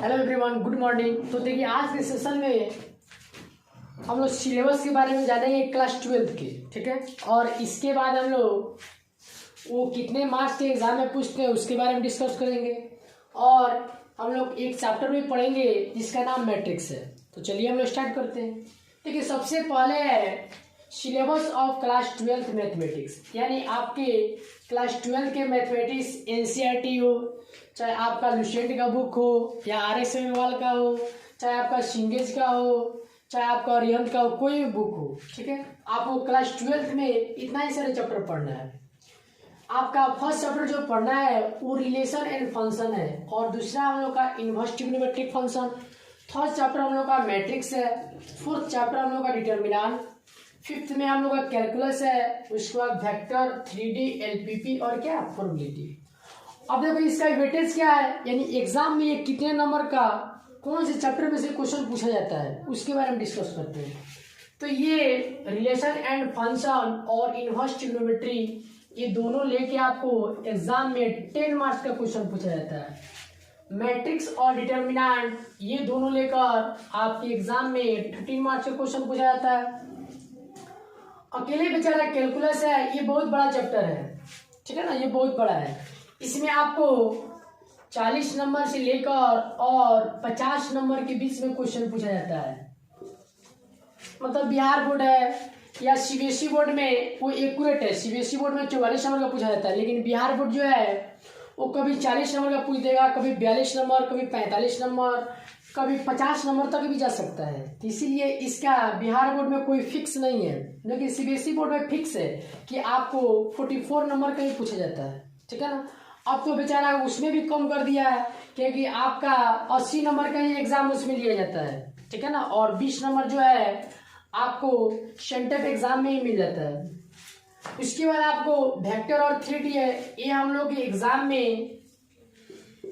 Hello everyone, good morning. तो देखिए, आज के सेशन में हम लोग सिलेबस के बारे में जानेंगे क्लास 12 के, ठीक है। और इसके बाद हम लोग वो कितने मार्क्स के एग्जाम में पूछते हैं उसके बारे में डिस्कस करेंगे। और हम लोग एक चैप्टर भी पढ़ेंगे जिसका नाम मैट्रिक्स है। तो चलिए हम लोग स्टार्ट करते हैं। देखिए, सबसे पहले है सिलेबस ऑफ क्लास 12 मैथमेटिक्स, यानी आपके क्लास 12 के मैथमेटिक्स एनसीईआरटी हो, चाहे आपका लुसेंट का बुक हो या RS अग्रवाल का हो, चाहे आपका सिंगेज का हो, चाहे आपका अरिहंत का हो, कोई भी बुक हो, ठीक है। आपको क्लास 12 में इतना ही सारे चैप्टर पढ़ना है। आपका फर्स्ट चैप्टर जो पढ़ना है वो रिलेशन एंड फंक्शन है, और दूसरा हम लोग का inverse trigonometric function. Third chapter हम लोग का मैट्रिक्स है। फोर्थ चैप्टर हम लोग का डिटर्मिनेंट। फिफ्थ में हम लोग का कैलकुलस है। उसके बाद वेक्टर, 3D, LPP और क्या प्रोबेबिलिटी। अब देखो इसका वेटेज क्या है, यानी एग्जाम में ये कितने नंबर का कौन से चैप्टर में से क्वेश्चन पूछा जाता है उसके बारे में डिस्कस करते हैं। तो ये रिलेशन एंड फंक्शन और इनवर्स ट्रिग्नोमेट्री, ये दोनों लेके आपको एग्जाम में 10 मार्क्स का क्वेश्चन पूछा जाता है। मैट्रिक्स और डिटर्मिनेंट ये दोनों लेकर आपके एग्जाम में 13 मार्क्स का क्वेश्चन पूछा जाता है। अकेले बेचारा कैलकुलस है, ये बहुत बड़ा चैप्टर है, ठीक है ना, ये बहुत बड़ा है। इसमें आपको 40 नंबर से लेकर और 50 नंबर के बीच में क्वेश्चन पूछा जाता है। मतलब बिहार बोर्ड है या CBSE बोर्ड में वो एक्यूरेट है। CBSE बोर्ड में 44 नंबर का पूछा जाता है, लेकिन बिहार बोर्ड जो है वो कभी 40 नंबर का पूछ देगा, कभी 42 नंबर, कभी 45 नंबर, कभी 50 नंबर तक भी जा सकता है। तो इसीलिए इसका बिहार बोर्ड में कोई फिक्स नहीं है, लेकिन CBSE बोर्ड में फिक्स है कि आपको 44 नंबर का ही पूछा जाता है, ठीक है ना। अब तो बेचारा उसमें भी कम कर दिया है, क्योंकि आपका 80 नंबर का ही एग्जाम उसमें लिया जाता है, ठीक है ना। और 20 नंबर जो है आपको सेंटेप एग्जाम में ही मिल जाता है। उसके बाद आपको वेक्टर और 3D है, ये हम लोग के एग्जाम में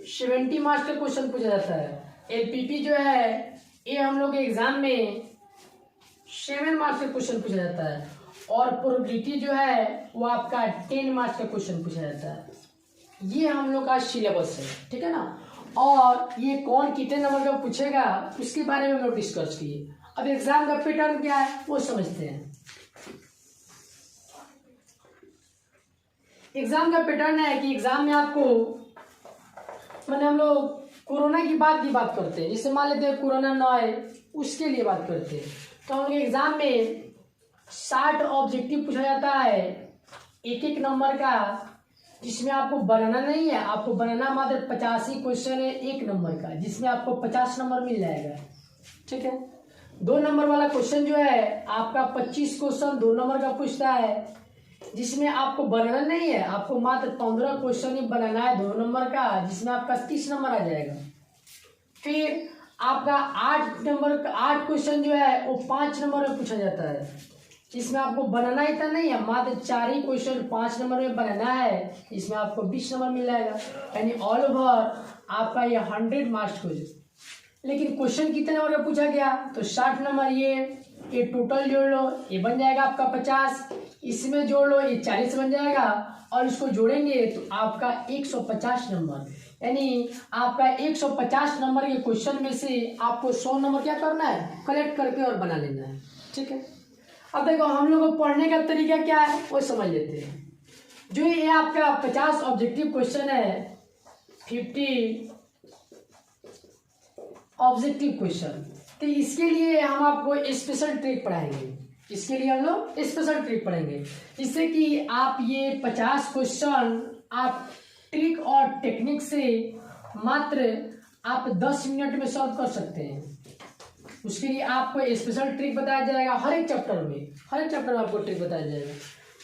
70 मार्क्स का क्वेश्चन पूछा जाता है। LPP जो है ये हम लोग के एग्जाम में 7 मार्क्स का क्वेश्चन पूछा जाता है। और प्रोबेबिलिटी जो है वो आपका 10 मार्क्स का क्वेश्चन पूछा जाता है। ये हम लोग का सिलेबस है, ठीक है ना। और ये कौन कितने नंबर का पूछेगा उसके बारे में हम लोग डिस्कस किए। अब एग्जाम का पैटर्न क्या है वो समझते हैं। एग्जाम का पैटर्न है कि एग्जाम में आपको मैंने हम लोग कोरोना की बात करते हैं। जैसे मान लेते हैं कोरोना ना आए, उसके लिए बात करते हैं। तो हम लोग एग्जाम में 60 ऑब्जेक्टिव पूछा जाता है, एक एक नंबर का, जिसमें आपको बनाना नहीं है। आपको बनाना मात्र 85 क्वेश्चन है एक नंबर का, जिसमें आपको 50 नंबर मिल जाएगा, ठीक है। 2 नंबर वाला क्वेश्चन जो है आपका 25 क्वेश्चन 2 नंबर का पूछता है, जिसमें आपको बनाना नहीं है। आपको मात्र 15 क्वेश्चन ही बनाना है 2 नंबर का, जिसमें आपका 30 नंबर आ जाएगा। फिर आपका 8 क्वेश्चन जो है वो 5 नंबर में पूछा जाता है, इसमें आपको बनाना इतना नहीं है, मात्र 4 ही क्वेश्चन 5 नंबर में बनाना है, इसमें आपको 20 नंबर मिल जाएगा। यानी ऑल ओवर आपका ये 100 मार्क्स हो जाए। लेकिन क्वेश्चन कितने नंबर का पूछा गया, तो 60 नंबर, ये टोटल जोड़ लो, ये बन जाएगा आपका 50, इसमें जोड़ लो, ये 40 बन जाएगा, और इसको जोड़ेंगे तो आपका 150 नंबर। यानी आपका 150 नंबर के क्वेश्चन में से आपको 100 नंबर क्या करना है, कलेक्ट करके और बना लेना है, ठीक है। अब देखो हम लोग को पढ़ने का तरीका क्या है वो समझ लेते हैं। जो ये आपका 50 ऑब्जेक्टिव क्वेश्चन है, 50 ऑब्जेक्टिव क्वेश्चन, तो इसके लिए हम आपको स्पेशल ट्रिक पढ़ाएंगे। इसके लिए हम लोग स्पेशल ट्रिक पढ़ेंगे, जिससे कि आप ये 50 क्वेश्चन आप ट्रिक और टेक्निक से मात्र आप 10 मिनट में सॉल्व कर सकते हैं। उसके लिए आपको स्पेशल ट्रिक बताया जाएगा हर एक चैप्टर में आपको ट्रिक बताया जाएगा।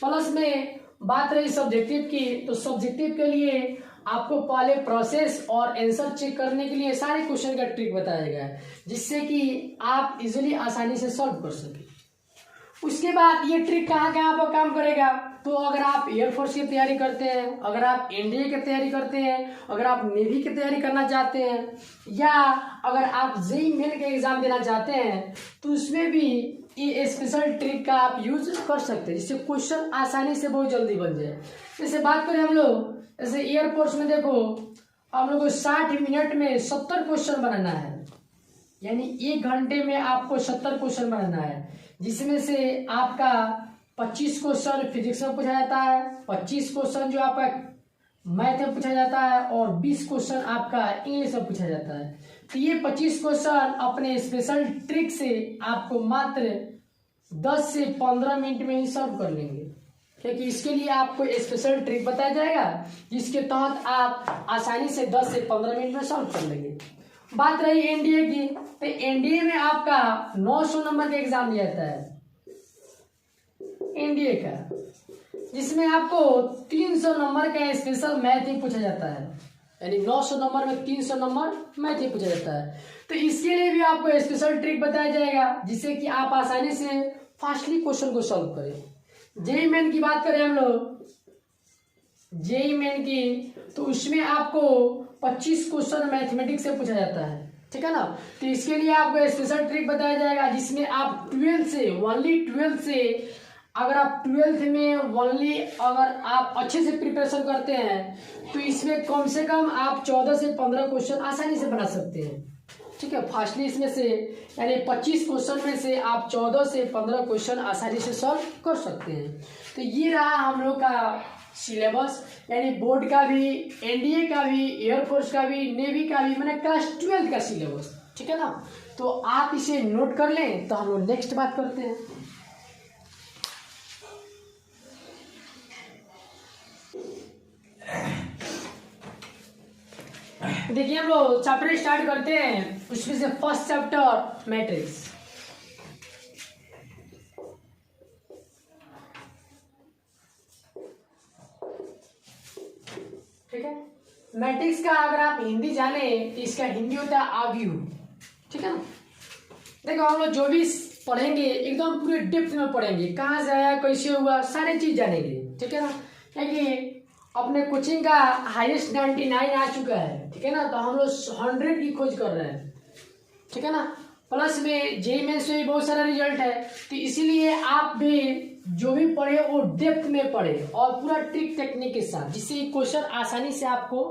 प्लस में बात रही सब्जेक्टिव की, तो सब्जेक्टिव के लिए आपको पहले प्रोसेस और आंसर चेक करने के लिए सारे क्वेश्चन का ट्रिक बताया गया है, जिससे कि आप इजीली आसानी से सॉल्व कर सकें। उसके बाद ये ट्रिक कहाँ पर काम करेगा, तो अगर आप एयरफोर्स की तैयारी करते हैं, अगर आप NDA की तैयारी करते हैं, अगर आप नेवी की तैयारी करना चाहते हैं, या अगर आप JEE मेन के एग्जाम देना चाहते हैं, तो उसमें भी ये स्पेशल ट्रिक का आप यूज कर सकते हैं, जिससे क्वेश्चन आसानी से बहुत जल्दी बन जाए। जैसे बात करें हम लोग, जैसे एयरफोर्स में देखो हम लोग को 60 मिनट में 70 क्वेश्चन बनाना है, यानी 1 घंटे में आपको 70 क्वेश्चन बनाना है, जिसमें से आपका 25 क्वेश्चन फिजिक्स में पूछा जाता है, 25 क्वेश्चन जो आपका मैथ में पूछा जाता है और 20 क्वेश्चन आपका इंग्लिश में पूछा जाता है। तो ये 25 क्वेश्चन अपने स्पेशल ट्रिक से आपको मात्र 10 से 15 मिनट में ही सॉल्व कर लेंगे, क्योंकि इसके लिए आपको स्पेशल ट्रिक बताया जाएगा जिसके तहत आप आसानी से 10 से 15 मिनट में सॉल्व कर लेंगे। बात रही एनडीए की, तो एनडीए में आपका 900 नंबर का एग्जाम दिया जाता है एनडीए का, जिसमें आपको 300 नंबर का स्पेशल मैथ ही पूछा जाता है, यानी 900 नंबर में 300 नंबर मैथ ही पूछा जाता है। तो इसके लिए भी आपको स्पेशल ट्रिक बताया जाएगा जिससे कि आप आसानी से फास्टली क्वेश्चन को सॉल्व करें। जेईई मेन की बात करें हम लोग, जेईई मेन की, तो उसमें आपको 25 क्वेश्चन मैथमेटिक्स से पूछा जाता है, ठीक है ना। तो इसके लिए आपको स्पेशल ट्रिक बताया जाएगा जिसमें आप 12 से ओनली 12 से, अगर आप 12th में ओनली अगर आप अच्छे से प्रिपरेशन करते हैं तो इसमें कम से कम आप 14 से 15 क्वेश्चन आसानी से बना सकते हैं, ठीक है। फास्टली इसमें से यानी 25 क्वेश्चन में से आप 14 से 15 क्वेश्चन आसानी से सॉल्व कर सकते हैं। तो ये रहा हम लोग का सिलेबस, यानी बोर्ड का भी, एनडीए का भी, एयरफोर्स का भी, नेवी का भी, मैंने क्लास 12 का सिलेबस, ठीक है ना। तो आप इसे नोट कर लें, तो हम लोग नेक्स्ट बात करते हैं। देखिए हम लोग चैप्टर स्टार्ट करते हैं, उसमें से फर्स्ट चैप्टर मैट्रिक्स। ठीक है, मैट्रिक्स का अगर आप हिंदी जाने तो इसका हिंदी होता है आव्यूह, ठीक है ना। देखो हम लोग जो भी पढ़ेंगे एकदम पूरे डेप्थ में पढ़ेंगे, कहाँ से आया, कैसे हुआ, सारी चीज जानेंगे, ठीक है ना। क्योंकि अपने कोचिंग का हाईएस्ट 99 आ चुका है, ठीक है ना। तो हम लोग 100 की खोज कर रहे हैं, ठीक है ना। प्लस में जेईई मेंस में भी बहुत सारा रिजल्ट है, तो इसीलिए आप भी जो भी पढ़े वो डेप्थ में पढ़े और पूरा ट्रिक टेक्निक के साथ, जिससे क्वेश्चन आसानी से आपको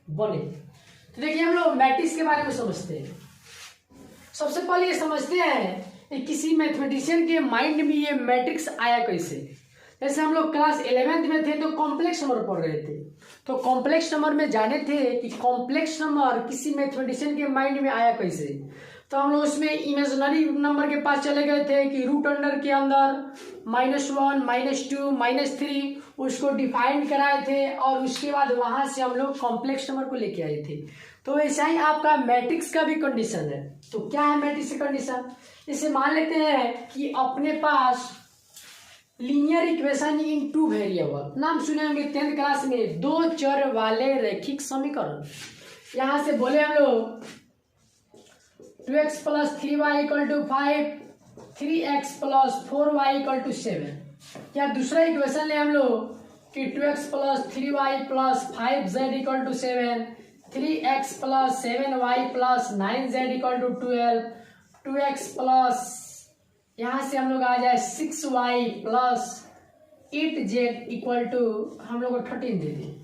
बने। तो देखिए हम लोग मैट्रिक्स के बारे में समझते हैं। सबसे पहले ये समझते हैं कि किसी मैथमेटिशियन के माइंड में ये मैट्रिक्स आया कैसे। जैसे हम लोग क्लास 11th में थे तो कॉम्प्लेक्स नंबर पढ़ रहे थे, तो कॉम्प्लेक्स नंबर में जाने थे कि कॉम्प्लेक्स नंबर किसी मैथमेटिशियन के माइंड में आया कैसे। तो हम लोग उसमें इमेजिनरी नंबर के पास चले गए थे कि रूट अंडर के अंदर -1 -2 -3 उसको डिफाइन कराए थे, और उसके बाद वहां से हम लोग कॉम्प्लेक्स नंबर को लेके आए थे। तो ऐसा ही आपका मैट्रिक्स का भी कंडीशन है। तो क्या है मैट्रिक्स का कंडीशन, इसे मान लेते हैं कि अपने पास लीनियर इक्वेशन इन 2 वेरिएबल, नाम सुने होंगे 10th क्लास में, 2 चर वाले रैखिक समीकरण। यहां से बोले हम लोग 2x + 3y = 5, 3x + 4y = 7। या दूसरा इक्वेशन ले हम लोग कि 2x + 3y + 5z = 7, 3x + 7y + 9z = 12, 2x + यहाँ से हम लोग आ जाए 6y + 8z = हम लोग को 13 दे दें।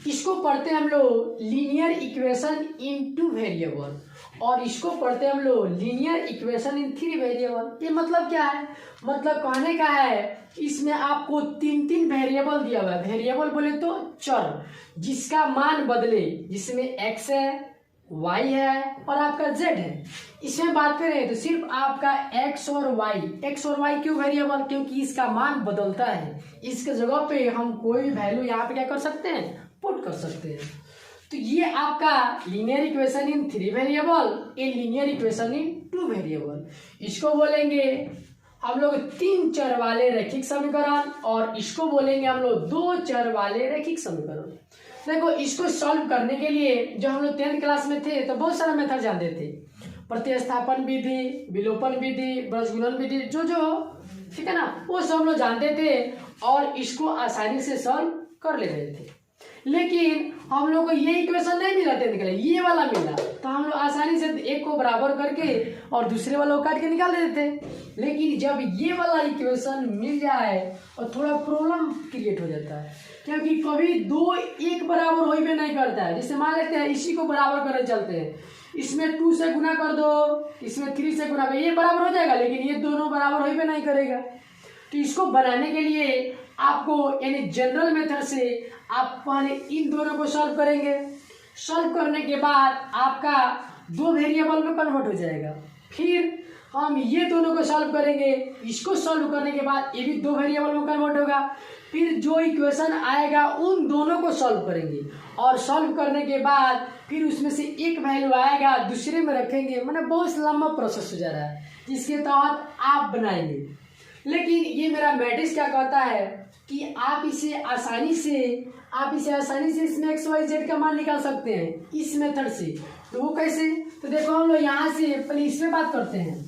इसको पढ़ते हैं हम लोग लीनियर इक्वेशन इन 2 वेरिएबल, और इसको पढ़ते हैं हम लोग लीनियर इक्वेशन इन 3 वेरिएबल। ये मतलब क्या है, मतलब कहने का है इसमें आपको 3 वेरिएबल दिया हुआ है। वेरिएबल बोले तो चर जिसका मान बदले, जिसमें x है, y है और आपका z है। इसमें बात करें तो सिर्फ आपका x और y क्यों वेरिएबल, क्योंकि इसका मान बदलता है। इसके जगह पे हम कोई भी वैल्यू यहाँ पे क्या कर सकते हैं, पुट कर सकते हैं। तो ये आपका लीनियर इक्वेशन इन 3 वेरिएबल, ये लीनियर इक्वेशन इन 2 वेरिएबल। इसको बोलेंगे हम लोग 3 चर वाले रैखिक समीकरण, और इसको बोलेंगे हम लोग 2 चर वाले रैखिक समीकरण। देखो इसको सॉल्व करने के लिए जो हम लोग 10th क्लास में थे तो बहुत सारा मेथड जानते थे, प्रतिस्थापन विधि, विलोपन विधि, ब्रजगुणन विधि, जो ठीक है ना, वो सब हम लोग जानते थे और इसको आसानी से सॉल्व कर ले रहे थे। लेकिन हम लोग को ये इक्वेशन नहीं मिला 10th क्लास, ये वाला मिला। तो हम लोग आसानी से एक को बराबर करके और दूसरे वाला को काट के निकाल देते थे। लेकिन जब ये वाला इक्वेशन मिल जाए और थोड़ा प्रॉब्लम क्रिएट हो जाता है, क्योंकि कभी दो एक बराबर हो भी नहीं करता है। जैसे मान लेते हैं इसी को बराबर करने चलते हैं, इसमें 2 से गुना कर दो, इसमें 3 से गुना कर, ये बराबर हो जाएगा, लेकिन ये दोनों बराबर हो भी नहीं करेगा। तो इसको बनाने के लिए आपको यानी जनरल मेथड से आप पहले इन दोनों को सॉल्व करेंगे। सॉल्व करने के बाद आपका 2 वेरिएबल में कन्वर्ट हो जाएगा। फिर हम ये दोनों को सॉल्व करेंगे, इसको सॉल्व करने के बाद ये भी 2 वेरिएबल में कन्वर्ट होगा। फिर जो इक्वेशन आएगा उन दोनों को सॉल्व करेंगे और सॉल्व करने के बाद फिर उसमें से एक वैल्यू आएगा दूसरे में रखेंगे। मतलब बहुत लंबा प्रोसेस हो जा रहा है जिसके तहत आप बनाएंगे। लेकिन ये मेरा मैट्रिक्स क्या कहता है कि आप इसे आसानी से इसमें एक्स वाई जेड का मान निकाल सकते हैं इस मेथड से। तो वो कैसे? तो देखो हम लोग यहाँ से पहले इसमें बात करते हैं।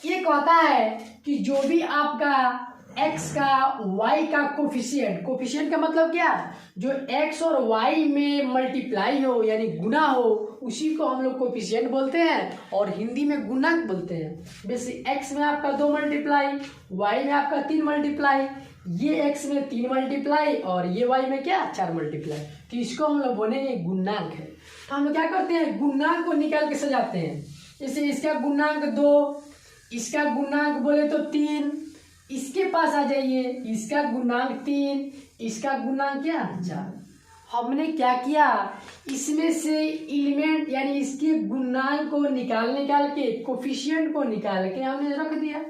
ये कहता है कि जो भी आपका x का y का कोफिशिएंट का मतलब क्या, जो x और y में मल्टीप्लाई हो यानी गुना हो उसी को हम लोग कोफिशिएंट बोलते हैं और हिंदी में गुणांक बोलते हैं। वैसे x में आपका 2 मल्टीप्लाई, y में आपका 3 मल्टीप्लाई, ये x में 3 मल्टीप्लाई और ये y में क्या 4 मल्टीप्लाई। तो इसको हम लोग बोलेंगे गुणांक है। तो हम लोग क्या करते हैं, गुणांक को निकाल के सजाते हैं। जैसे इसका गुणांक 2, इसका गुणांक बोले तो 3, इसके पास आ जाइए, इसका गुणांक 3, इसका गुणांक क्या 4। हमने क्या किया, इसमें से एलिमेंट यानी इसके गुणांक को निकाल के कोफिशिएंट को निकाल के हमने रख दिया।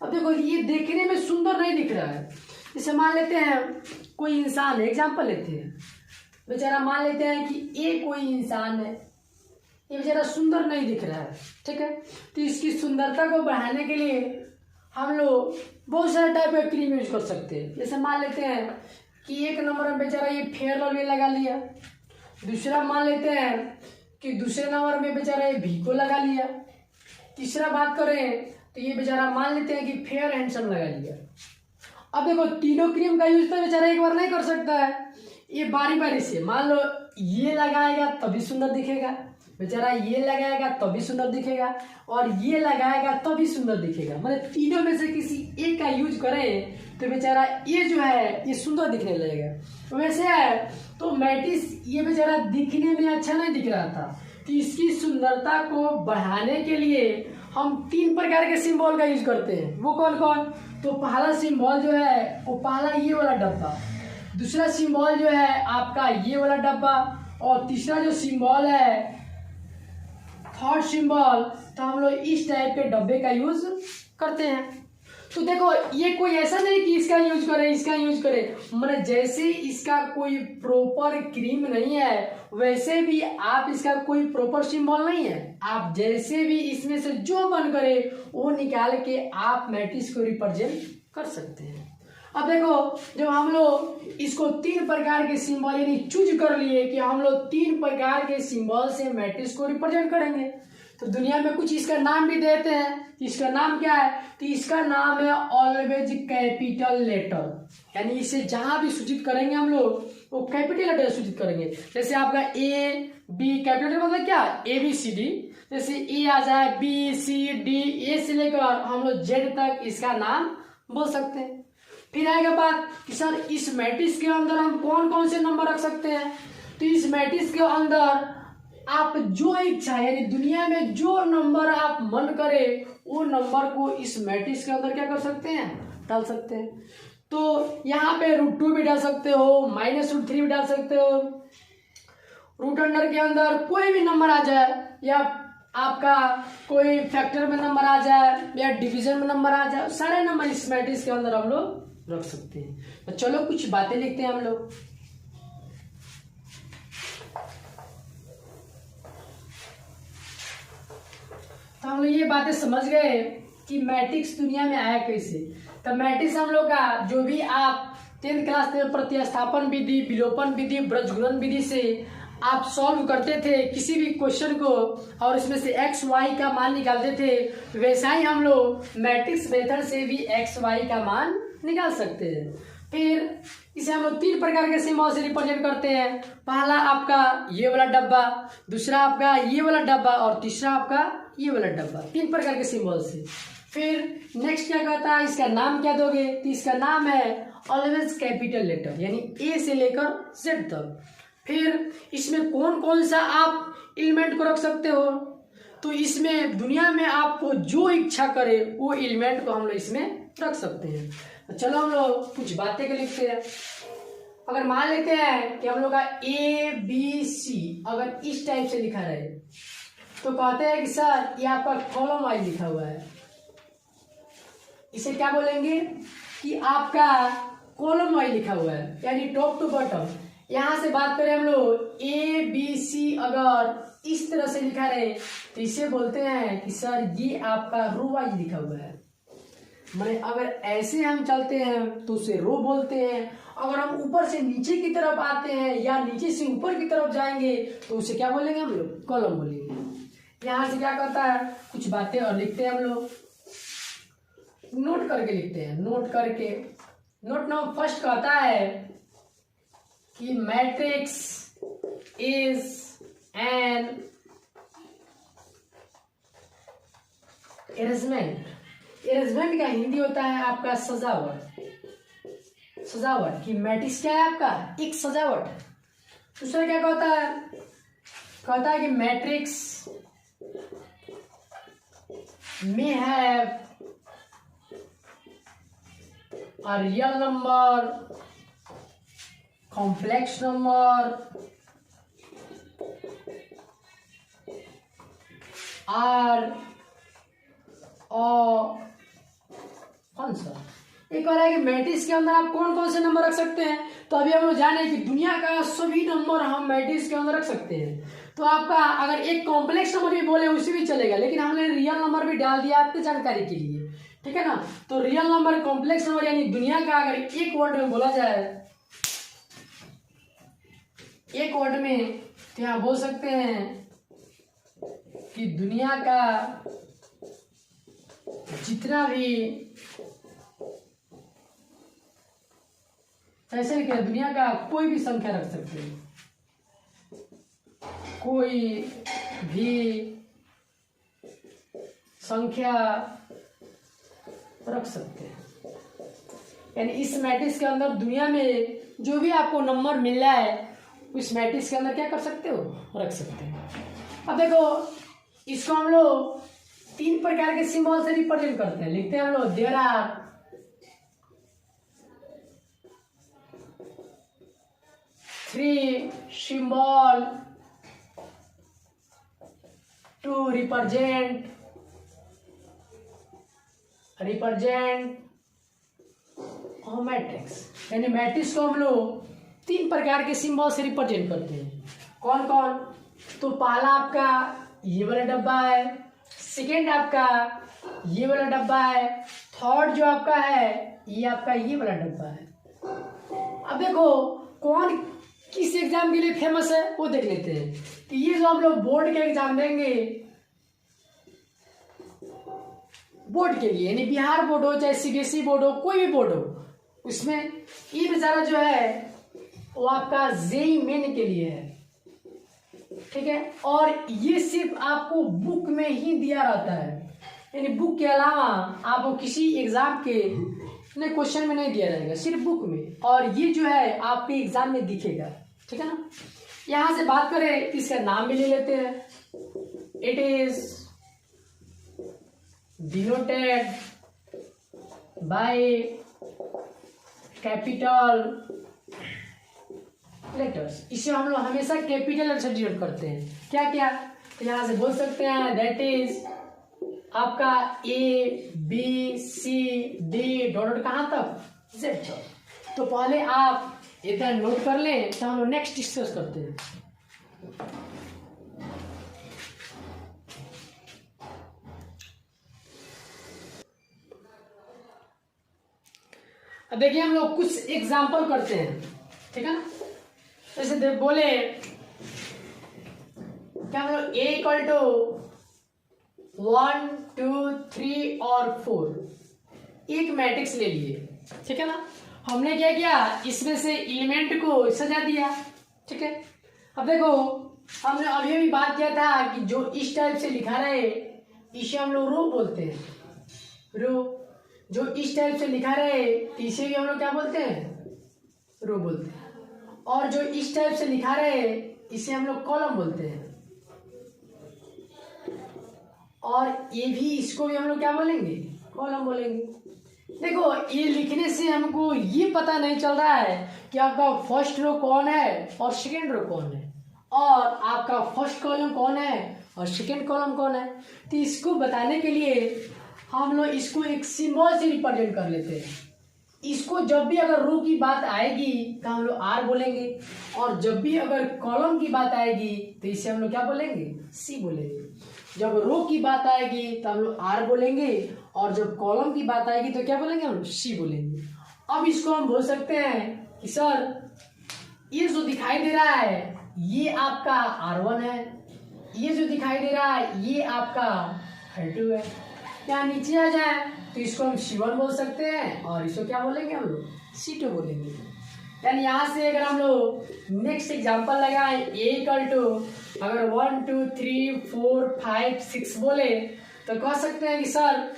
अब देखो ये देखने में सुंदर नहीं दिख रहा है। जैसे मान लेते हैं कोई इंसान, एग्जाम्पल लेते हैं, बेचारा मान लेते हैं कि ये कोई इंसान है, ये बेचारा सुंदर नहीं दिख रहा है, ठीक है। तो इसकी सुंदरता को बढ़ाने के लिए हम लोग बहुत सारे टाइप का क्रीम यूज कर सकते हैं। जैसे मान लेते हैं कि एक नंबर में बेचारा ये फेयर लवली लगा लिया, दूसरा मान लेते हैं कि दूसरे नंबर में बेचारा ये वीको लगा लिया, तीसरा बात करें तो ये बेचारा मान लेते हैं कि फेयर हैंडसम लगा लिया। अब देखो तीनों क्रीम का यूज तो बेचारा एक बार नहीं कर सकता है, ये बारी बारी से, मान लो ये लगाएगा तभी सुंदर दिखेगा, बेचारा ये लगाएगा तभी सुंदर दिखेगा और ये लगाएगा तभी सुंदर दिखेगा। मतलब तीनों में से किसी एक का यूज करें तो बेचारा ये जो है ये सुंदर दिखने लगेगा। वैसे है तो मैट्रिक्स ये बेचारा दिखने में अच्छा नहीं दिख रहा था, तो इसकी सुंदरता को बढ़ाने के लिए हम 3 प्रकार के सिंबल का यूज करते हैं। वो कौन कौन? तो पहला सिंबल जो है वो पहला ये वाला डब्बा, दूसरा सिंबल जो है आपका ये वाला डब्बा और तीसरा जो सिंबल है थर्ड सिंबल, तो हम लोग इस टाइप के डब्बे का यूज करते हैं। तो देखो ये कोई ऐसा नहीं कि इसका यूज करे इसका यूज करे, मतलब जैसे इसका कोई प्रॉपर क्रीम नहीं है वैसे भी आप इसका कोई प्रॉपर सिंबल नहीं है। आप जैसे भी इसमें से जो मन करे वो निकाल के आप मैट्रिक्स को रिप्रेजेंट कर सकते हैं। अब देखो जब हम लोग इसको 3 प्रकार के सिंबल यानी चूज कर लिए कि हम लोग 3 प्रकार के सिंबल से मैट्रिक्स को रिप्रेजेंट करेंगे, तो दुनिया में कुछ इसका नाम भी देते हैं। इसका नाम क्या है? तो इसका नाम है ऑलवेज कैपिटल लेटर, यानी इसे जहां भी सूचित करेंगे हम लोग वो कैपिटल लेटर सूचित करेंगे। जैसे आपका ए बी, कैपिटल लेटर मतलब क्या ABCD, जैसे ए आ जाए BCD, ए से लेकर हम लोग जेड तक इसका नाम बोल सकते हैं। फिर आएगा बात कि सर इस मैट्रिक्स के अंदर हम कौन कौन से नंबर रख सकते हैं। तो इस मैट्रिक्स के अंदर आप जो इच्छा यानी दुनिया में जो नंबर आप मन करे वो नंबर को इस मैट्रिक्स के अंदर क्या कर सकते हैं, डाल सकते हैं। तो यहाँ पे √2 भी डाल सकते हो, -√3 भी डाल सकते हो, रूट अंडर के अंदर कोई भी नंबर आ जाए या आपका कोई फैक्टर में नंबर आ जाए या डिवीजन में नंबर आ जाए, सारे नंबर इस मैट्रिक्स के अंदर हम लोग रख सकते हैं। तो चलो कुछ बातें लिखते हैं हम लोग। तो हम लोग ये बातें समझ गए कि मैट्रिक्स दुनिया में आया कैसे। तो मैट्रिक्स हम लोग का जो भी आप 10th क्लास में प्रतिस्थापन विधि, विलोपन विधि, ब्रजगुणन विधि से आप सॉल्व करते थे किसी भी क्वेश्चन को और इसमें से x y का मान निकालते थे, वैसा ही हम लोग मैट्रिक्स मेथड से भी x y का मान निकाल सकते हैं। फिर इसे हम लोग 3 प्रकार के सिंबल से रिप्रेजेंट करते हैं। पहला आपका ये वाला डब्बा, दूसरा आपका ये वाला डब्बा और तीसरा आपका ये वाला डब्बा, 3 प्रकार के सिंबल से। फिर नेक्स्ट क्या कहता है, इसका नाम क्या दोगे, तो इसका नाम है ऑलवेज कैपिटल लेटर, यानी ए से लेकर जेड तक। फिर इसमें कौन कौन सा आप एलिमेंट को रख सकते हो, तो इसमें दुनिया में आपको जो इच्छा करे वो एलिमेंट को हम लोग इसमें रख सकते हैं। तो चलो हम लोग कुछ बातें के लिखते हैं। अगर मान लेते हैं कि हम लोग का ABC अगर इस टाइप से लिखा रहे तो कहते हैं कि सर ये आपका कॉलम वाइज लिखा हुआ है, इसे क्या बोलेंगे कि आपका कॉलम वाइज लिखा हुआ है, यानी टॉप टू बॉटम। यहां से बात करें हम लोग ABC अगर इस तरह से लिखा रहे तो इसे बोलते हैं कि सर ये आपका रो वाइज लिखा हुआ है। माने अगर ऐसे हम चलते हैं तो उसे रो बोलते हैं, अगर हम ऊपर से नीचे की तरफ आते हैं या नीचे से ऊपर की तरफ जाएंगे तो उसे क्या बोलेंगे हम लोग, कॉलम बोलेंगे। यहां से क्या करता है, कुछ बातें और लिखते हैं हम लोग, नोट करके लिखते हैं, नोट करके। नोट नंबर फर्स्ट कहता है कि matrix is an arrangement. Arrangement का हिंदी होता है आपका सजावट। सजावट की मैट्रिक्स क्या है आपका, एक सजावट। दूसरा क्या कहता है, कहता है कि मैट्रिक्स में have a real number, complex number, are or function। एक और है कि मैट्रिक्स के अंदर आप कौन कौन से नंबर रख सकते हैं, तो अभी हम लोग जाने कि दुनिया का सभी नंबर हम मैट्रिक्स के अंदर रख सकते हैं। तो आपका अगर एक कॉम्प्लेक्स नंबर भी बोले उसे भी चलेगा, लेकिन हमने रियल नंबर भी डाल दिया आपकी जानकारी के लिए, ठीक है ना। तो रियल नंबर, कॉम्प्लेक्स नंबर, यानी दुनिया का अगर एक वर्ड में बोला जाए, एक वर्ड में, तो यहां बोल सकते हैं कि दुनिया का जितना भी, ऐसे क्या, दुनिया का कोई भी संख्या रख सकते हैं, कोई भी संख्या रख सकते हैं। यानी इस मैट्रिक्स के अंदर दुनिया में जो भी आपको नंबर मिल रहा है उस मैट्रिक्स के अंदर क्या कर सकते हो, रख सकते हैं। अब देखो इसको हम लोग 3 प्रकार के सिंबल से रिप्रेजेंट करते हैं। लिखते हैं हम लोग there are 3 symbol to represent matrix. यानी मैट्रिक्स को हम लोग 3 प्रकार के सिंबल से रिप्रेजेंट करते हैं। कौन कौन, तो पहला आपका ये वाला डब्बा है, सेकेंड आपका ये वाला डब्बा है, थर्ड जो आपका है ये आपका ये वाला डब्बा है। अब देखो कौन किस एग्जाम के लिए फेमस है वो देख लेते हैं। कि ये जो हम लोग बोर्ड के एग्जाम देंगे, बोर्ड के लिए, यानी बिहार बोर्ड हो चाहे CBSE बोर्ड हो, कोई भी बोर्ड हो, उसमें ये बेचारा जो है वो आपका JEE मेन के लिए है, ठीक है। और ये सिर्फ आपको बुक में ही दिया रहता है, यानी बुक के अलावा आपको किसी एग्जाम के क्वेश्चन में नहीं दिया जाएगा, सिर्फ बुक में। और ये जो है आपके एग्जाम में दिखेगा, ठीक है ना। यहां से बात करें इसका नाम भी ले लेते हैं। It is denoted by capital letters. इसे हम लोग हमेशा कैपिटल लेटर से डिनोट करते हैं। क्या क्या, तो यहां से बोल सकते हैं दैट इज आपका ABCD डॉट कहां तक, Z तक। तो पहले आप इधर नोट कर लें, तो हम लोग नेक्स्ट डिस्कस करते हैं। अब देखिए हम लोग कुछ एग्जाम्पल करते हैं, ठीक है ना। जैसे बोले क्या हम लोग A इक्वल टू 1 2 3 और 4 एक मैट्रिक्स ले लिए, ठीक है ना। हमने क्या किया, इसमें से एलिमेंट को सजा दिया। ठीक है, अब देखो हमने अभी अभी बात किया था कि जो इस टाइप से लिखा रहे इसे हम लोग रो बोलते हैं, रो। जो इस टाइप से लिखा रहे तो इसे भी हम लोग क्या बोलते हैं, रो बोलते हैं। और जो इस टाइप से लिखा रहे इसे हम लोग कॉलम बोलते हैं। और ये भी, इसको भी हम लोग क्या बोलेंगे, कॉलम बोलेंगे। देखो ये लिखने से हमको ये पता नहीं चल रहा है कि आपका फर्स्ट रो कौन है और सेकेंड रो कौन है, और आपका फर्स्ट कॉलम कौन है और सेकेंड कॉलम कौन है। तो इसको बताने के लिए हम लोग इसको एक सिंबल से रिप्रेजेंट कर लेते हैं। इसको जब भी अगर रो की बात आएगी तो हम लोग आर बोलेंगे, और जब भी अगर कॉलम की बात आएगी तो इसे हम लोग क्या बोलेंगे, सी बोलेंगे। जब रो की बात आएगी तो हम लोग आर बोलेंगे, और जब कॉलम की बात आएगी तो क्या बोलेंगे, हम लोग सी बोलेंगे। अब इसको हम बोल सकते हैं कि सर ये जो दिखाई दे रहा है ये आपका R1 है, ये जो दिखाई दे रहा है ये आपका R2 है। यहाँ नीचे आ जाए तो इसको हम C1 बोल सकते हैं, और इसको क्या बोलेंगे, हम लोग C2 बोलेंगे। यानी यहाँ से अगर हम लोग नेक्स्ट एग्जांपल लगाए A अगर 1 2 3 4 5 6 बोले तो कह सकते हैं कि सर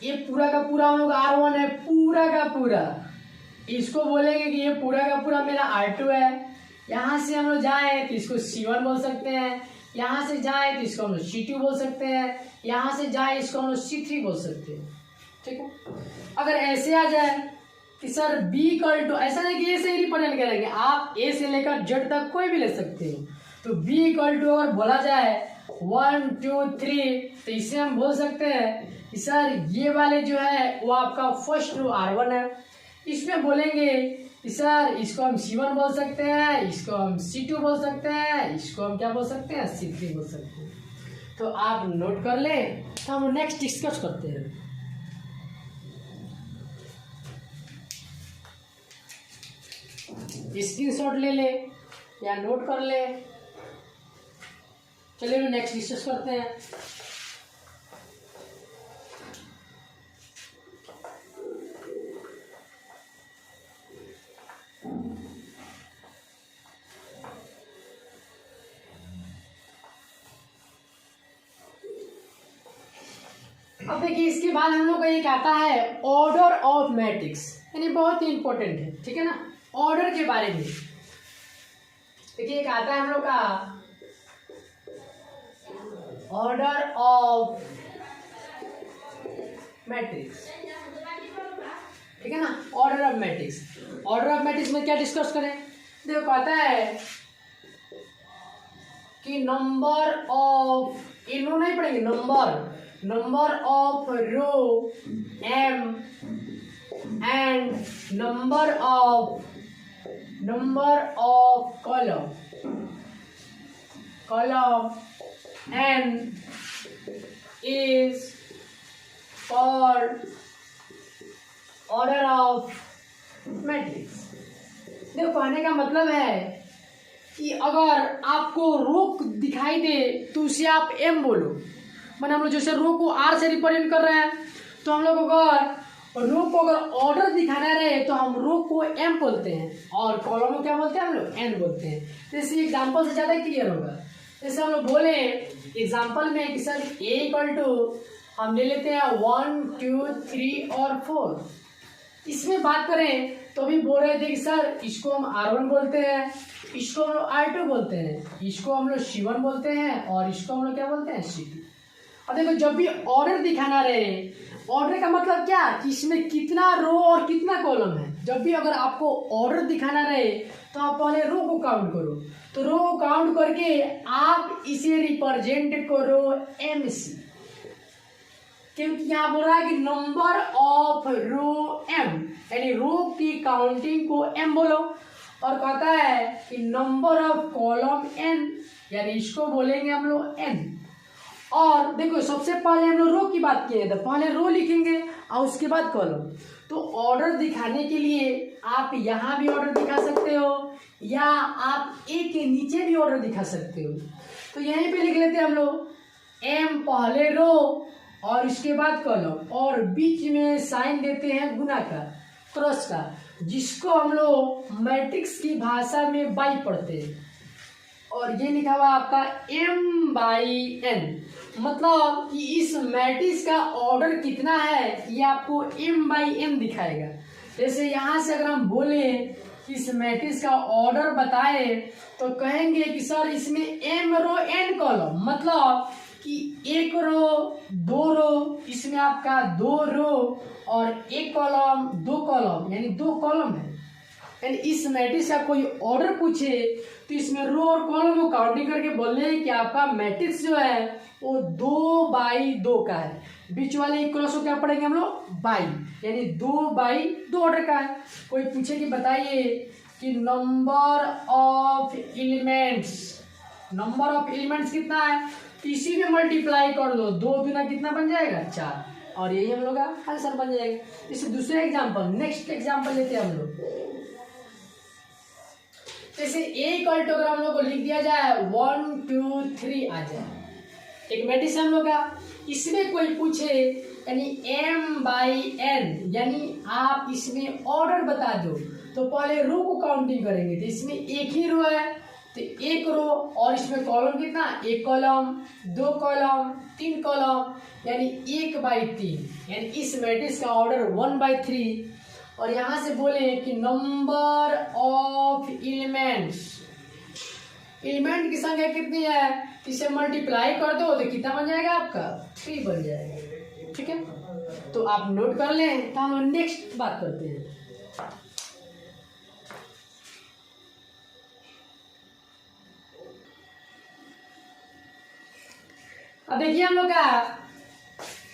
ये पूरा का पूरा हम लोग R1 है, पूरा का पूरा। इसको बोलेंगे कि ये पूरा का पूरा मेरा R2 है। यहाँ से हम लोग जाए तो इसको C1 बोल सकते हैं, यहाँ से जाए तो इसको हम लोग C2 बोल सकते हैं, यहाँ से जाए इसको हम लोग C3 बोल सकते हैं। ठीक है, अगर ऐसे आ जाए कि सर B ऐसा नहीं कि ए से ही रिप्रेजेंट करेंगे, आप ए से लेकर जेड तक कोई भी ले सकते हो। तो B अगर बोला जाए 1 2 3 तो इसे हम बोल सकते हैं कि सर ये वाले जो है वो आपका फर्स्ट रो R1 है। इसमें बोलेंगे कि सर इसको हम C1 बोल सकते हैं, इसको हम C2 बोल सकते हैं, इसको हम क्या बोल सकते हैं, C3 बोल सकते हैं। तो आप नोट कर ले, तो हम नेक्स्ट डिस्कस करते हैं। स्क्रीनशॉट ले ले या नोट कर ले। चलिए नेक्स्ट डिस्कस करते हैं। अब देखिए इसके बाद हम लोग का एक आता है ऑर्डर ऑफ मैट्रिक्स, यानी बहुत ही इंपॉर्टेंट है। ठीक है ना, ऑर्डर के बारे में देखिए एक आता है हम लोग का ऑर्डर ऑफ मैट्रिक्स। ठीक है ना, order of matrix. Order of matrix में क्या डिस्कस करें, देखो कहता है कि नंबर ऑफ, इनो नहीं पढ़ेंगे, number of row m and number of column n is called order of matrix। देखो कहने का मतलब है कि अगर आपको रो दिखाई दे तो उसे आप m बोलो। मैंने हम लोग जैसे रो को R से रिप्रेजेंट कर रहे हैं, तो हम लोग अगर रो को अगर ऑर्डर दिखाना रहे तो हम रो को M बोलते हैं, और कॉलम को क्या बोलते हैं, हम लोग N बोलते हैं। जैसे एग्जांपल से ज़्यादा क्लियर होगा। जैसे हम लोग बोले एग्जांपल में कि सर A हम ले लेते हैं 1 2 3 और 4। इसमें बात करें तो अभी बोल रहे थे कि सर इसको हम R1 बोलते हैं, इसको हम लोग R2 बोलते हैं, इसको हम लोग C1 बोलते हैं, और इसको हम लोग क्या बोलते हैं, C2। अब देखो जब भी ऑर्डर दिखाना रहे, ऑर्डर का मतलब क्या कि इसमें कितना रो और कितना कॉलम है। जब भी अगर आपको ऑर्डर दिखाना रहे तो आप पहले रो को काउंट करो, तो रो को काउंट करके आप इसे रिप्रेजेंट करो MC, क्योंकि यहाँ बोल रहा है कि नंबर ऑफ रो M, यानी रो की काउंटिंग को M बोलो, और कहता है कि नंबर ऑफ कॉलम N, यानी इसको बोलेंगे हम लोग N। और देखो सबसे पहले हम लोग रो की बात किए तो पहले रो लिखेंगे और उसके बाद कॉलम। तो ऑर्डर दिखाने के लिए आप यहाँ भी ऑर्डर दिखा सकते हो, या आप ए के नीचे भी ऑर्डर दिखा सकते हो। तो यहीं पे लिख लेते हैं हम लोग M पहले रो और इसके बाद कॉलम और बीच में साइन देते हैं गुना का, क्रॉस का, जिसको हम लोग मैट्रिक्स की भाषा में बाई पढ़ते हैं। और ये लिखा हुआ आपका m/n, मतलब कि इस मैट्रिक्स का ऑर्डर कितना है ये आपको m/n दिखाएगा। जैसे यहाँ से अगर हम बोले कि इस मैट्रिक्स का ऑर्डर बताए तो कहेंगे कि सर इसमें m रो n कॉलम, मतलब कि 1 रो 2 रो, इसमें आपका 2 रो और 1 कॉलम 2 कॉलम, यानी 2 कॉलम है। यानी इस मैट्रिक्स का कोई ऑर्डर पूछे तो इसमें रो और कॉलम को काउंटिंग करके बोलने कि आपका मैट्रिक्स जो है वो 2/2 का है। बीच वाले क्रॉस को क्या पढ़ेंगे हम लोग, बाई, यानी 2/2 ऑर्डर का है। कोई पूछे कि बताइए कि नंबर ऑफ एलिमेंट्स कितना है, तो इसी में मल्टीप्लाई कर लो, 2 दूना कितना बन जाएगा 4, और यही हम लोग का आंसर बन जाएगा। इसे दूसरे एग्जाम्पल, नेक्स्ट एग्जाम्पल लेते हैं हम लोग। जैसे अगर हम लोग को लिख दिया जाए 1 2 3 आ जाए, एक मैट्रिक्स हम लोग का, इसमें कोई पूछे यानी m/n, यानी आप इसमें ऑर्डर बता दो, तो पहले रो को काउंटिंग करेंगे। तो इसमें एक ही रो है तो 1 रो, और इसमें कॉलम कितना, 1 कॉलम 2 कॉलम 3 कॉलम, यानी 1/3, यानी इस मैट्रिक्स का ऑर्डर 1/3। और यहाँ से बोले कि नंबर ऑफ एलिमेंट की संख्या कितनी है, इसे मल्टीप्लाई कर दो तो कितना बन जाएगा आपका 3 बन जाएगा। ठीक है, तो आप नोट कर लें, तो हम नेक्स्ट बात करते हैं। अब देखिए हम लोग का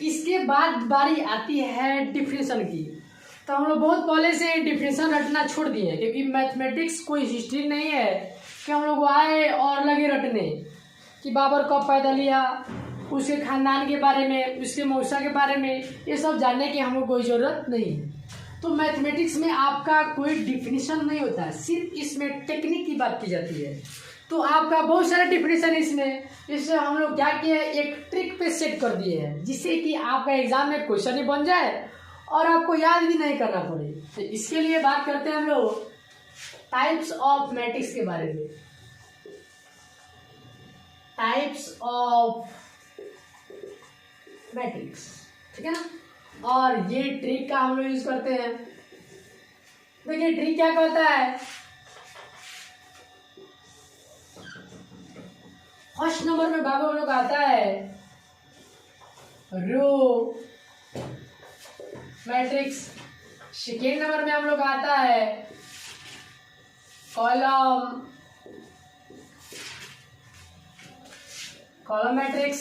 इसके बाद बारी आती है डिफिनेशन की। तो हम लोग बहुत पहले से डिफिनेशन रटना छोड़ दिए हैं, क्योंकि मैथमेटिक्स कोई हिस्ट्री नहीं है कि हम लोग आए और लगे रटने कि बाबर कब पैदा लिया, उसके खानदान के बारे में, उसके मौसा के बारे में, ये सब जानने की हमको कोई ज़रूरत नहीं है। तो मैथमेटिक्स में आपका कोई डिफिनेशन नहीं होता है, सिर्फ इसमें टेक्निक की बात की जाती है। तो आपका बहुत सारा डिफिनेशन इसमें, इससे हम लोग क्या किए, एक ट्रिक पे सेट कर दिए हैं, जिससे कि आपका एग्जाम में क्वेश्चन ही बन जाए और आपको याद भी नहीं करना पड़े। तो इसके लिए बात करते हैं हम लोग टाइप्स ऑफ मैट्रिक्स के बारे में। टाइप्स ऑफ मैट्रिक्स, ठीक है ना। और ये ट्रिक का हम लोग यूज करते हैं। देखिए ट्रिक क्या कहता है, फर्स्ट नंबर में बाबू हम लोग आता है रो मैट्रिक्स, सेकेंड नंबर में हम लोग आता है कॉलम मैट्रिक्स,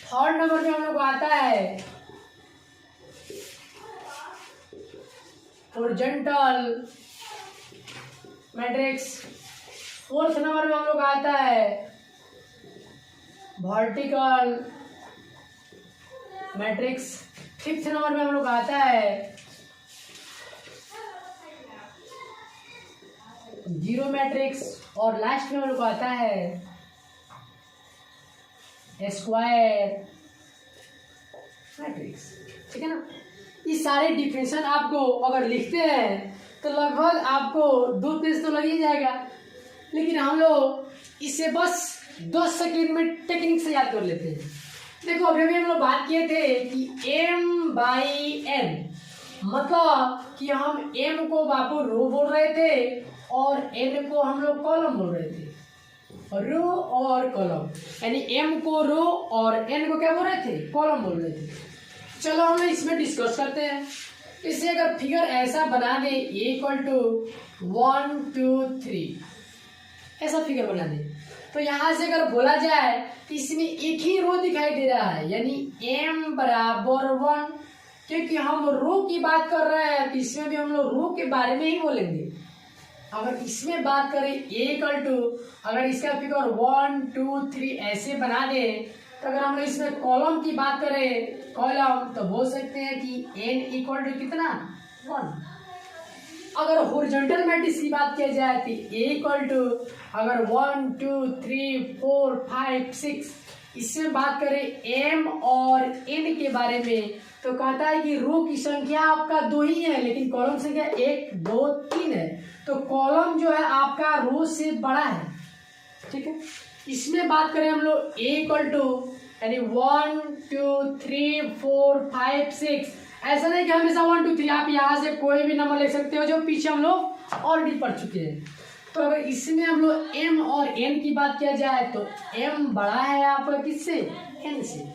थर्ड नंबर में हम लोग आता है हॉरिजॉन्टल मैट्रिक्स, फोर्थ नंबर में हम लोग आता है वर्टिकल मैट्रिक्स, फिफ्थ नंबर में हम लोग आता है जीरो मैट्रिक्स, और लास्ट में हम लोग आता है स्क्वायर मैट्रिक्स। ठीक है ना। ये सारे डिफिनेशन आपको अगर लिखते हैं तो लगभग आपको 2 पेज तो लग ही जाएगा, लेकिन हम लोग इसे बस 10 सेकेंड में टेक्निक से याद कर लेते हैं। देखो अभी हम लोग बात किए थे कि m/n, मतलब कि हम m को बापू रो बोल रहे थे और n को हम लोग कॉलम बोल रहे थे, रो और कॉलम, यानी m को रो और n को क्या बोल रहे थे, कॉलम बोल रहे थे। चलो हम इसमें डिस्कस करते हैं। इसे अगर फिगर ऐसा बना दे A = 1 2 3, ऐसा फिगर बना दे, तो यहाँ से अगर बोला जाए तो इसमें एक ही रो दिखाई दे रहा है, यानी m = 1, क्योंकि हम रो की बात कर रहे हैं तो इसमें भी हम लोग रो के बारे में ही बोलेंगे। अगर इसमें बात करें अगर इसका फिगर 1 2 3 ऐसे बना दे, तो अगर हम लोग इसमें कॉलम की बात करें, कॉलम, तो बोल सकते हैं कि n = कितना 1। अगर हॉरिजॉन्टल मैट्रिक्स की बात किया जाए तो ए इक्वल टू अगर 1 2 3 4 5 6 इसमें बात करें एम और एन के बारे में तो कहता है कि रो की संख्या आपका 2 ही है लेकिन कॉलम संख्या 1 2 3 है। तो कॉलम जो है आपका रो से बड़ा है, ठीक है। इसमें बात करें हम लोग ए इक्वल टू यानी 1 2 3 4 5 6 ऐसा नहीं कि हमेशा 1 2 3 आप यहाँ से कोई भी नंबर ले सकते हो जो पीछे हम लोग ऑलरेडी पढ़ चुके हैं। तो अगर इसमें हम लोग एम और एन की बात किया जाए तो एम बड़ा है आपका किससे, एन से।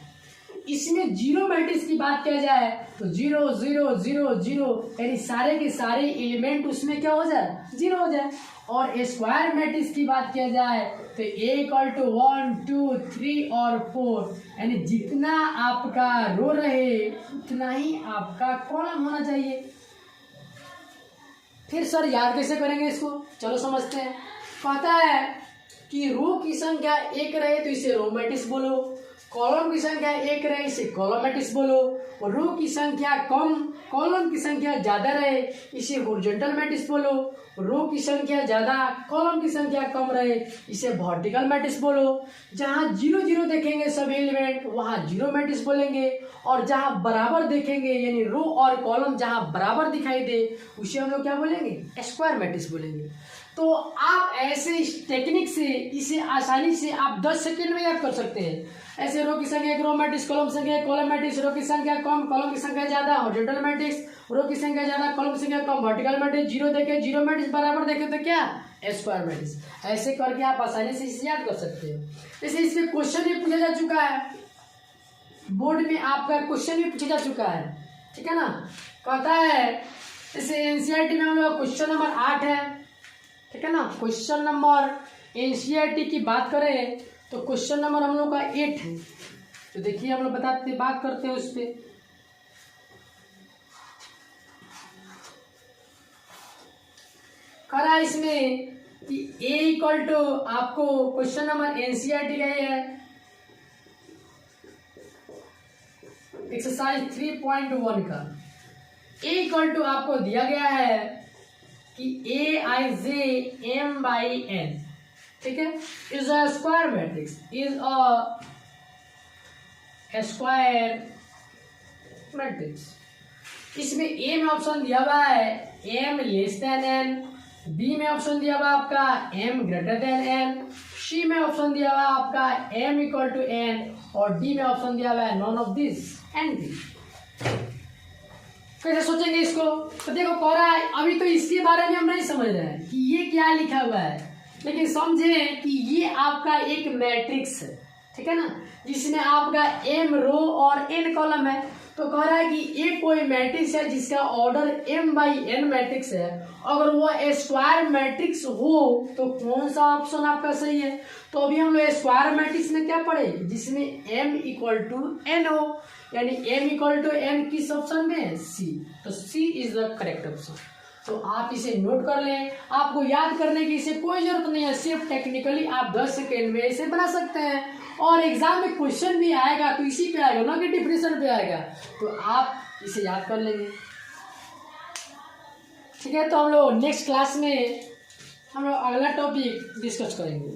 इसमें जीरो मैट्रिक्स की बात किया जाए तो 0 0 0 0 यानी सारे के सारे एलिमेंट उसमें क्या हो जाए, 0 हो जाए। और स्क्वायर मैट्रिक्स की बात किया जाए तो ए इक्वल टू 1 2 3 और 4 यानी जितना आपका रो रहे उतना ही आपका कॉलम होना चाहिए। फिर सर याद कैसे करेंगे इसको, चलो समझते हैं। कहता है कि रो की संख्या 1 रहे तो इसे रो मैट्रिक्स बोलो, कॉलम की संख्या 1 रहे इसे कॉलम मैट्रिक्स बोलो, और रो की संख्या कम कॉलम की संख्या ज्यादा रहे इसे हॉरिजॉन्टल मैट्रिक्स बोलो, रो की संख्या ज्यादा कॉलम की संख्या कम रहे इसे वर्टिकल मैट्रिक्स बोलो। जहाँ 0 0 देखेंगे सब एलिमेंट वहाँ जीरो मैट्रिक्स बोलेंगे, और जहाँ बराबर देखेंगे यानी रो और कॉलम जहाँ बराबर दिखाई दे उसे हम लोग क्या बोलेंगे, स्क्वायर मैट्रिक्स बोलेंगे। तो आप ऐसे इस टेक्निक से इसे आसानी से आप 10 सेकेंड में याद कर सकते हैं। ऐसे रो की संख्या 1 रो मैट्रिक्स, कॉलम संख्या 1 कॉलम मैट्रिक्स, रो की संख्या कम कॉलम की संख्या ज्यादा हॉरिजॉन्टल मैट्रिक्स, रो की संख्या ज्यादा कॉलम की संख्या कम वर्टिकल मैट्रिक्स, जीरो देखे जीरो मैट्रिक्स बराबर देखे तो क्या, स्क्वायर मैट्रिक्स। ऐसे करके आप आसानी से इसे याद कर सकते हैं। जैसे इसमें क्वेश्चन भी पूछा जा चुका है, बोर्ड में आपका क्वेश्चन भी पूछा जा चुका है, ठीक है ना। कहता है जैसे एनसीईआरटी में हम लोग क्वेश्चन नंबर 8 है, ठीक है ना। क्वेश्चन नंबर एनसीईआरटी की बात करें तो क्वेश्चन नंबर हम लोग का 8 है। तो देखिए हम लोग बताते बात करते हैं उस पर। कह रहा है इसमें कि ए इक्वल टू आपको क्वेश्चन नंबर एनसीईआरटी का ये है एक्सरसाइज 3.1 का। ए इक्वल टू आपको दिया गया है कि A i j m by n, ठीक है, is a square matrix, is a square matrix. इसमें ए में ऑप्शन दिया हुआ है m less than n, B में ऑप्शन दिया हुआ आपका m greater than n, C में ऑप्शन दिया हुआ आपका एम इक्वल टू एन, और डी में ऑप्शन दिया हुआ है none of this and the. कैसे सोचेंगे इसको, तो देखो कह रहा है अभी तो इसके बारे में हम नहीं समझ रहे हैं कि ये क्या लिखा हुआ है, लेकिन समझे कि ये आपका एक मैट्रिक्स है, ठीक है ना, जिसमें आपका एम रो और एन कॉलम है। तो कह रहा है कि ये कोई मैट्रिक्स है जिसका order m by n matrix है, अगर वो स्क्वायर मैट्रिक्स हो तो कौन सा ऑप्शन आपका सही है। तो अभी हम लोग स्क्वायर मैट्रिक्स में क्या पढ़े, जिसमें m इक्वल टू एन हो, यानी m इक्वल टू एन किस ऑप्शन में, सी। तो सी इज द करेक्ट ऑप्शन। तो आप इसे नोट कर लें, आपको याद करने की इसे कोई जरूरत नहीं है, सिर्फ टेक्निकली आप 10 सेकेंड में इसे बना सकते हैं, और एग्जाम में क्वेश्चन भी आएगा तो इसी पे आएगा ना कि डिफरेंशियल पे आएगा, तो आप इसे याद कर लेंगे, ठीक है। तो हम लोग नेक्स्ट क्लास में हम लोग अगला टॉपिक डिस्कस करेंगे।